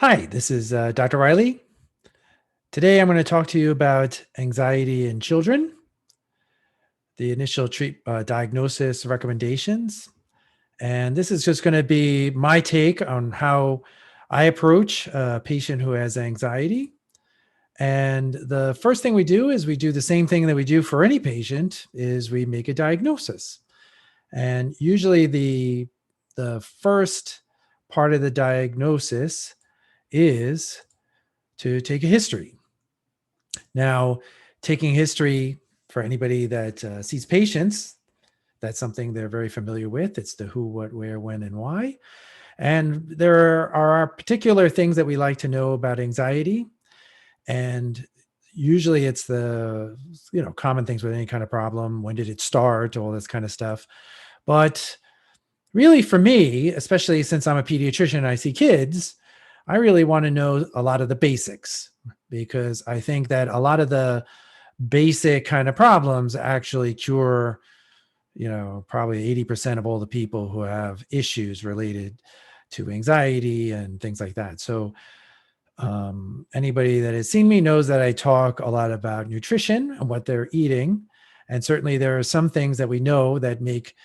Hi, this is Dr. Riley. Today I'm going to talk to you about anxiety in children, the initial diagnosis recommendations. And this is just going to be my take on how I approach a patient who has anxiety. And the first thing we do is we do the same thing that we do for any patient is we make a diagnosis. And usually the first part of the diagnosis is to take a history. Now, taking history for anybody that sees patients, that's something they're very familiar with. It's the who, what, where, when, and why. And there are particular things that we like to know about anxiety. And usually it's the common things with any kind of problem. When did it start? All this kind of stuff. But really for me, especially since I'm a pediatrician and I see kids, I really want to know a lot of the basics because I think that a lot of the basic kind of problems actually cure, probably 80% of all the people who have issues related to anxiety and things like that. So, anybody that has seen me knows that I talk a lot about nutrition and what they're eating. And certainly there are some things that we know that make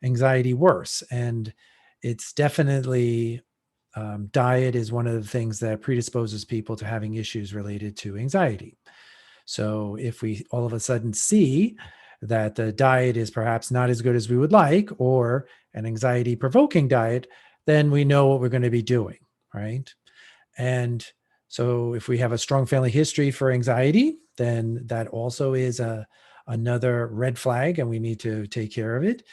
anxiety worse. And it's definitely diet is one of the things that predisposes people to having issues related to anxiety. So if we all of a sudden see that the diet is perhaps not as good as we would like, or an anxiety provoking diet, then we know what we're going to be doing, right? And so if we have a strong family history for anxiety, then that also is another red flag and we need to take care of it.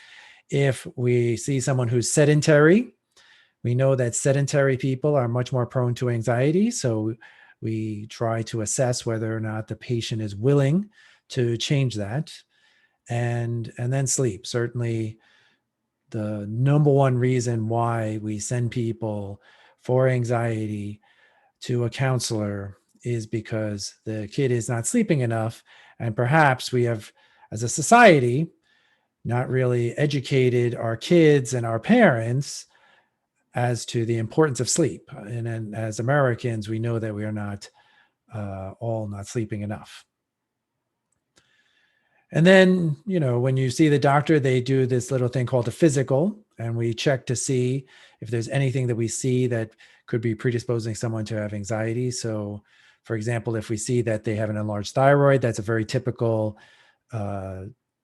If we see someone who's sedentary, we know that sedentary people are much more prone to anxiety. So we try to assess whether or not the patient is willing to change that. And then sleep. Certainly the number one reason why we send people for anxiety to a counselor is because the kid is not sleeping enough. And perhaps we have, as a society, not really educated our kids and our parents as to the importance of sleep. And then as Americans, we know that we are not all not sleeping enough. And then, when you see the doctor, they do this little thing called a physical, and we check to see if there's anything that we see that could be predisposing someone to have anxiety. So, for example, if we see that they have an enlarged thyroid, that's a very typical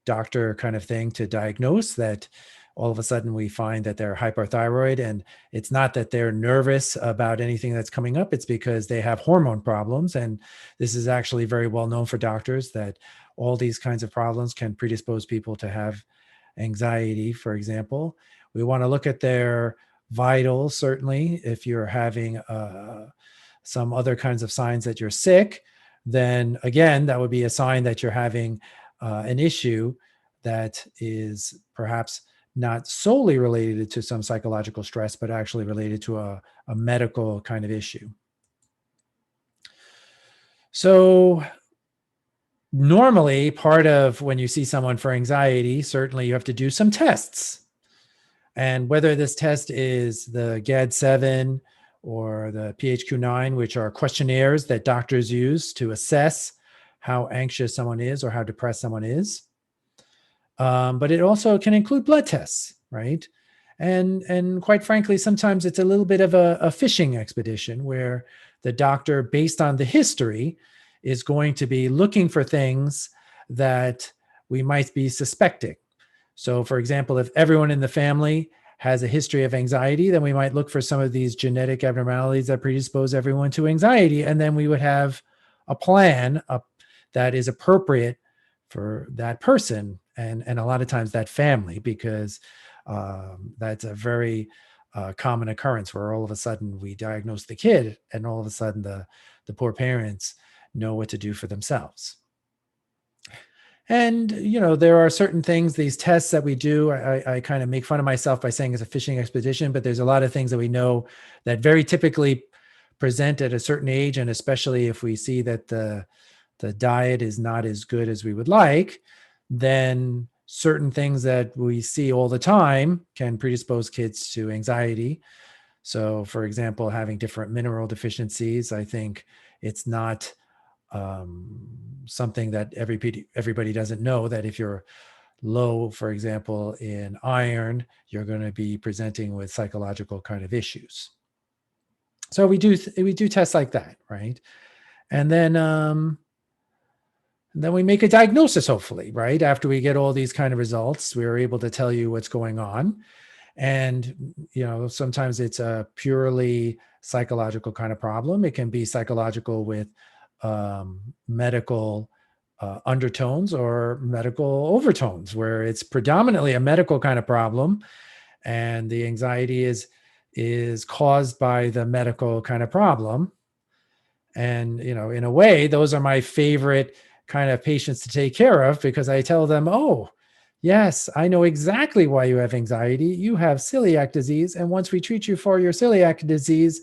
doctor kind of thing to diagnose that all of a sudden we find that they're hyperthyroid. And it's not that they're nervous about anything that's coming up. It's because they have hormone problems. And this is actually very well known for doctors that all these kinds of problems can predispose people to have anxiety, for example. We want to look at their vitals, certainly. If you're having some other kinds of signs that you're sick, then again, that would be a sign that you're having an issue that is perhaps not solely related to some psychological stress, but actually related to a medical kind of issue. So normally part of when you see someone for anxiety, certainly you have to do some tests. And whether this test is the GAD-7 or the PHQ-9, which are questionnaires that doctors use to assess how anxious someone is or how depressed someone is. But it also can include blood tests, right? And quite frankly, sometimes it's a little bit of a fishing expedition where the doctor, based on the history, is going to be looking for things that we might be suspecting. So, for example, if everyone in the family has a history of anxiety, then we might look for some of these genetic abnormalities that predispose everyone to anxiety. And then we would have a plan that is appropriate for that person and a lot of times that family, because that's a very common occurrence where all of a sudden we diagnose the kid and all of a sudden the poor parents know what to do for themselves. And, there are certain things, these tests that we do, I kind of make fun of myself by saying it's a fishing expedition, but there's a lot of things that we know that very typically present at a certain age. And especially if we see that the diet is not as good as we would like, then certain things that we see all the time can predispose kids to anxiety. So, for example, having different mineral deficiencies, I think it's not something that everybody doesn't know that if you're low, for example, in iron, you're going to be presenting with psychological kind of issues. So we do tests like that, right? And then we make a diagnosis, hopefully, right? After we get all these kind of results, we're able to tell you what's going on. And, sometimes it's a purely psychological kind of problem. It can be psychological with medical undertones or medical overtones, where it's predominantly a medical kind of problem, and the anxiety is caused by the medical kind of problem. And, in a way, those are my favorite kind of patients to take care of, because I tell them, oh, yes, I know exactly why you have anxiety. You have celiac disease. And once we treat you for your celiac disease,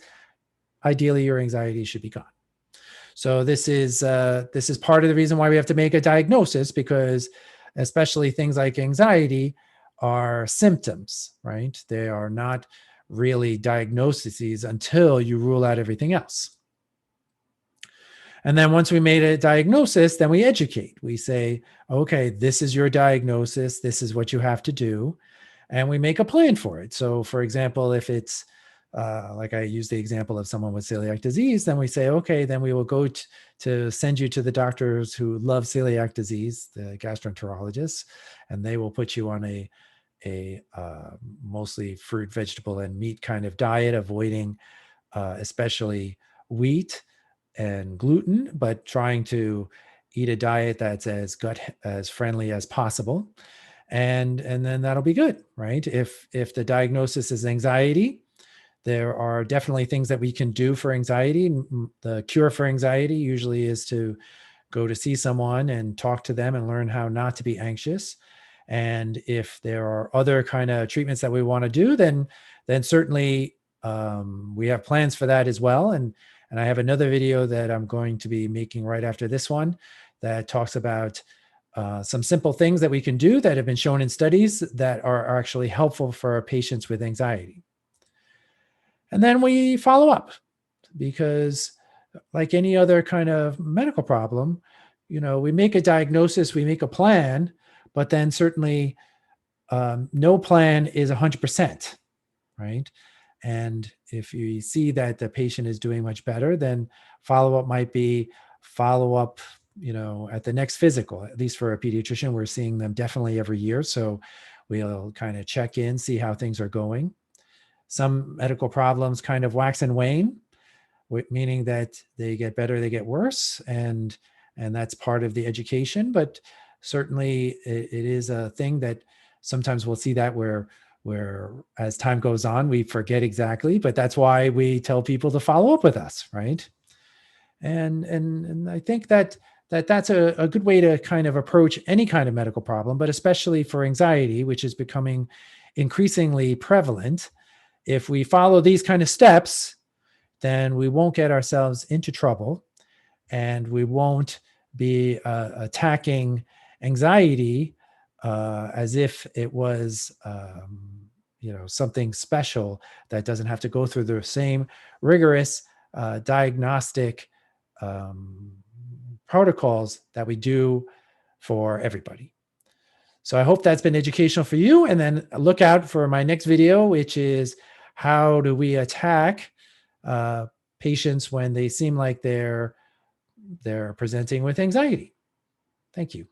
ideally your anxiety should be gone. So this is part of the reason why we have to make a diagnosis, because especially things like anxiety are symptoms, right? They are not really diagnoses until you rule out everything else. And then once we made a diagnosis, then we educate. We say, okay, this is your diagnosis. This is what you have to do. And we make a plan for it. So, for example, if it's like I use the example of someone with celiac disease, then we say, okay, then we will go to send you to the doctors who love celiac disease, the gastroenterologists, and they will put you on a mostly fruit, vegetable, and meat kind of diet, avoiding especially wheat and gluten, but trying to eat a diet that's as friendly as possible. And then that'll be good, right? If the diagnosis is anxiety, there are definitely things that we can do for anxiety. The cure for anxiety usually is to go to see someone and talk to them and learn how not to be anxious. And if there are other kind of treatments that we want to do, then certainly we have plans for that as well. And I have another video that I'm going to be making right after this one that talks about some simple things that we can do that have been shown in studies that are actually helpful for patients with anxiety. And then we follow up, because like any other kind of medical problem, we make a diagnosis, we make a plan, but then certainly no plan is 100%, right? And if you see that the patient is doing much better, then follow-up might be follow-up, at the next physical. At least for a pediatrician, we're seeing them definitely every year. So we'll kind of check in, see how things are going. Some medical problems kind of wax and wane, meaning that they get better, they get worse. And that's part of the education. But certainly it is a thing that sometimes we'll see that where as time goes on, we forget exactly, but that's why we tell people to follow up with us, right? And I think that's a good way to kind of approach any kind of medical problem, but especially for anxiety, which is becoming increasingly prevalent. If we follow these kind of steps, then we won't get ourselves into trouble, and we won't be attacking anxiety as if it was something special that doesn't have to go through the same rigorous diagnostic protocols that we do for everybody. So I hope that's been educational for you. And then look out for my next video, which is how do we attack patients when they seem like they're presenting with anxiety. Thank you.